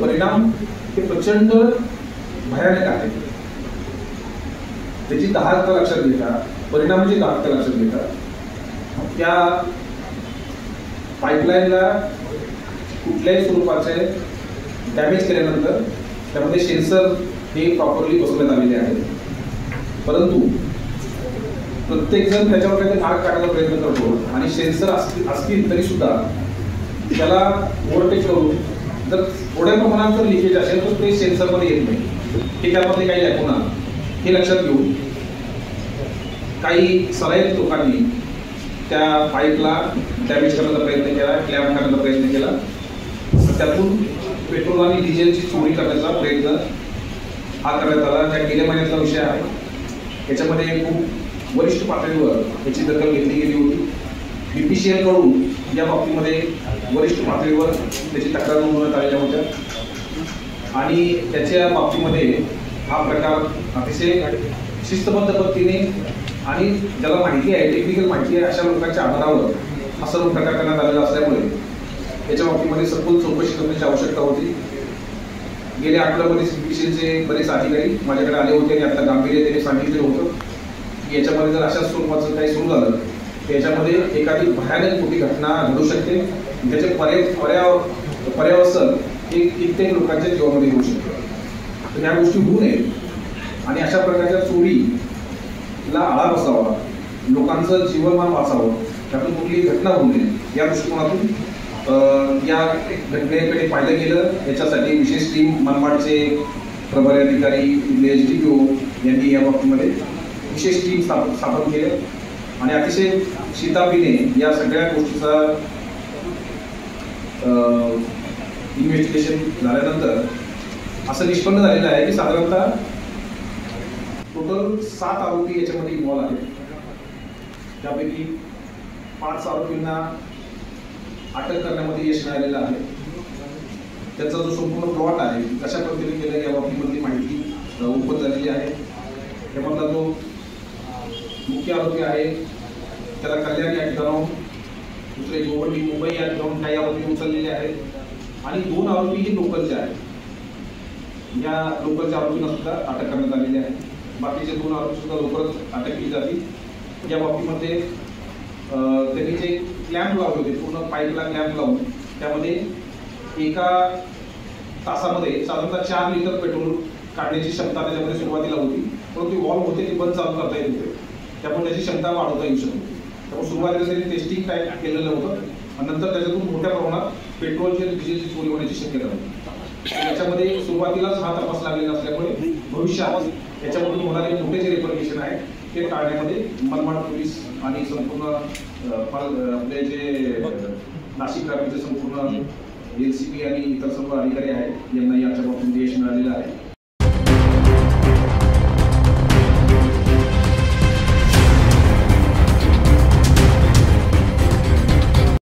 परिणाम हे प्रचंड भयानक आहे। त्याची दाहकता लक्षात घेता, परिणामाची दाहकता लक्षात घेता, त्या पाईपलाईनला कुठल्याही स्वरूपाचे डॅमेज केल्यानंतर त्यामध्ये सेन्सर हे प्रॉपरली बसवण्यात आलेले आहेत। परंतु प्रत्येकजण त्याच्यावर काही भाग काढण्याचा प्रयत्न करतो आणि सेन्सर असतील तरी सुद्धा त्याला ओव्हरटेक करून जर थोड्या प्रमाणात जर लिकेज असेल तर ते सेन्सरमध्ये येत नाही, हे त्यामध्ये काही ऐकून आलं। हे लक्षात घेऊन काही सराईत लोकांनी त्या पाईपला डॅमेज करण्याचा प्रयत्न केला, क्लॅम्प करण्याचा प्रयत्न केला। त्यातून पेट्रोल आणि डिझेलची चोरी करण्याचा प्रयत्न हा करण्यात आला। त्या गेल्या महिन्यातला विषय आहे। याच्यामध्ये खूप वरिष्ठ पातळीवर याची दखल घेतली गेली होती। BPCL कडून या बाबतीमध्ये वरिष्ठ पातळीवर त्याची तक्रार नोंदवण्यात आलेल्या होत्या आणि त्याच्या बाबतीमध्ये हा प्रकार अतिशय शिस्तबद्ध पद्धतीने आणि ज्याला माहिती आहे, टेक्निकल माहिती आहे, अशा लोकांच्या आधारावर हा सर्व प्रकार करण्यात आलेला असल्यामुळे त्याच्या बाबतीमध्ये सखोल चौकशी करण्याची आवश्यकता होती। गेल्या आठवड्यामध्ये BPCLचे बरेच अधिकारी माझ्याकडे आले होते आणि आता गांभीर्य त्यांनी सांगितलं होतं की याच्यामध्ये जर अशा स्वरूपाचं काही सुरू झालं त्याच्यामध्ये एखादी भयानक मोठी घटना घडू शकते, त्याचे पर्यावसन हे कित्येक लोकांच्या जीवामध्ये होऊ शकतं। तर या गोष्टी होऊ नयेत आणि अशा प्रकारच्या चोरीला आळा बसावा, लोकांचं जीवनमान वाचावं, त्यातून कुठलीही घटना होऊ नये या दृष्टिकोनातून या घटनेकडे पाहिलं गेलं। याच्यासाठी विशेष टीम मनमाडचे प्रभारी अधिकारी SDPO यांनी या बाबतीमध्ये विशेष टीम स्थापन केलं आणि अतिशय शिताफीने या सगळ्या गोष्टीचा इन्व्हेस्टिगेशन झाल्यानंतर असं निष्पन्न झालेलं आहे की साधारणतः टोटल 7 आरोपी याच्यामध्ये इन्व्हॉल्व आहेत। त्यापैकी 5 आरोपींना अटक करण्यामध्ये यश मिळालेलं आहे। त्याचा जो संपूर्ण प्लॉट आहे कशा पद्धतीने केला या बाबतीमधली माहिती उपलब्ध झालेली आहे। त्यामधला जो मुख्य आरोपी आहे त्याला कल्याण या ठिकाणाहून, दुसरे गोवंडी मुंबई या ठिकाणाहून काही आरोपी उचललेले आहेत आणि 2 आरोपी हे लोकलचे आहेत। या लोकलच्या आरोपींना सुद्धा अटक करण्यात आलेली आहे। बाकीचे 2 आरोपी सुद्धा लवकरच अटक केली जातील। या बाबतीमध्ये त्यांनी जे क्लॅम्प लावले होते, पूर्ण पाईपला क्लॅम्प लावून त्यामध्ये एका तासामध्ये साधारणतः 4 लिटर पेट्रोल काढण्याची क्षमता त्याच्यामध्ये सुरुवातीला होती, परंतु वॉल्व होते ते बंद चालू करता येत होते, त्यामुळे त्याची क्षमता वाढवता येऊ शकते। त्यामुळे सुरुवातीला त्यांनी टेस्टिंग टाईप केलेलं होतं आणि नंतर त्याच्यातून मोठ्या प्रमाणात पेट्रोलची आणि डिझेलची चोरी होण्याची शक्यता होती। याच्यामध्ये सुरुवातीलाच हा तपास लागलेला असल्यामुळे भविष्यात याच्यामधून होणारे मोठे जे रेपरकेशन आहे ते टाळण्यामध्ये मनमाड पोलीस आणि संपूर्ण आपले जे नाशिक ग्रामीणचे संपूर्ण LCP आणि इतर सर्व अधिकारी आहेत यांना याच्या बाबतीत यश मिळालेलं आहे।